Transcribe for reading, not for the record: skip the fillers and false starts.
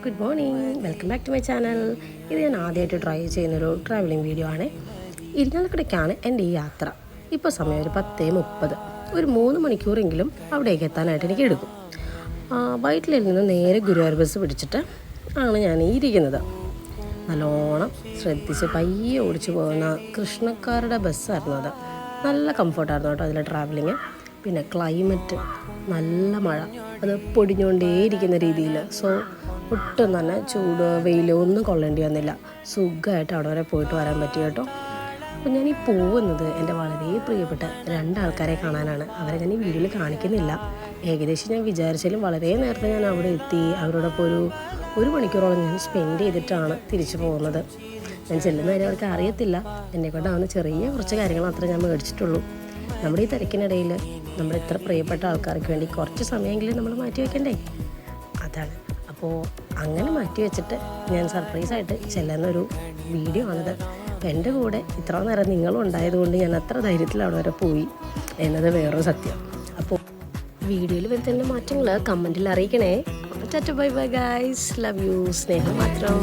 Good morning, welcome back to my channel. ഇത് ഞാൻ ആദ്യമായിട്ട് ട്രൈ ചെയ്യുന്നൊരു ട്രാവലിംഗ് വീഡിയോ ആണ്. ഇരിങ്ങാലക്കുടയ്ക്കാണ് എൻ്റെ ഈ യാത്ര. ഇപ്പോൾ സമയം ഒരു 10:30. ഒരു 3 മണിക്കൂറെങ്കിലും അവിടേക്ക് എത്താനായിട്ട് എനിക്ക് എടുക്കും. വൈറ്റിലിൽ നിന്ന് നേരെ ഗുരുവായൂർ ബസ് പിടിച്ചിട്ട് ആണ് ഞാൻ ഈ ഇരിക്കുന്നത്. നല്ലോണം ശ്രദ്ധിച്ച് പയ്യെ ഓടിച്ചു പോകുന്ന കൃഷ്ണക്കാരുടെ ബസ്സായിരുന്നു അത്. നല്ല കംഫർട്ടായിരുന്നു കേട്ടോ അതിലെ ട്രാവലിങ്. പിന്നെ ക്ലൈമറ്റ് നല്ല മഴ, അത് പൊടിഞ്ഞുകൊണ്ടേയിരിക്കുന്ന രീതിയിൽ. സോ ഒട്ടും തന്നെ ചൂട് വെയിലോ ഒന്നും കൊള്ളേണ്ടി വന്നില്ല. സുഖമായിട്ട് അവിടെ വരെ പോയിട്ട് വരാൻ പറ്റി കേട്ടോ. അപ്പോൾ ഞാൻ ഈ പോകുന്നത് എൻ്റെ വളരെ പ്രിയപ്പെട്ട 2 ആൾക്കാരെ കാണാനാണ്. അവരെ ഞാൻ ഈ വീഡിയോയിൽ കാണിക്കുന്നില്ല. ഏകദേശം ഞാൻ വിചാരിച്ചാലും വളരെ നേരത്തെ ഞാൻ അവിടെ എത്തി. അവരോടൊപ്പം ഒരു മണിക്കൂറോളം ഞാൻ സ്പെൻഡ് ചെയ്തിട്ടാണ് തിരിച്ചു പോകുന്നത്. ഞാൻ ചെല്ലുന്ന കാര്യം അവർക്ക് അറിയത്തില്ല. എന്നെക്കൊണ്ടാവുന്ന ചെറിയ കുറച്ച് കാര്യങ്ങൾ മാത്രമേ ഞാൻ മേടിച്ചിട്ടുള്ളൂ. നമ്മുടെ ഈ തിരക്കിനിടയിൽ നമ്മുടെ ഇത്ര പ്രിയപ്പെട്ട ആൾക്കാർക്ക് വേണ്ടി കുറച്ച് സമയമെങ്കിലും നമ്മൾ മാറ്റി വയ്ക്കണ്ടേ, അതാണ്. അപ്പോൾ അങ്ങനെ മാറ്റി വെച്ചിട്ട് ഞാൻ സർപ്രൈസായിട്ട് ചെല്ലുന്നൊരു വീഡിയോ ആണിത്. അപ്പോൾ എൻ്റെ കൂടെ ഇത്ര നേരം നിങ്ങളും ഉണ്ടായതുകൊണ്ട് ഞാൻ അത്ര ധൈര്യത്തിൽ അവിടെ വരെ പോയി എന്നത് വേറൊരു സത്യം. അപ്പോൾ വീഡിയോയിൽ വരുത്തുന്ന മാറ്റങ്ങൾ കമൻറ്റിൽ അറിയിക്കണേ. Tata bye bye guys, love you, സ്നേഹം മാത്രം.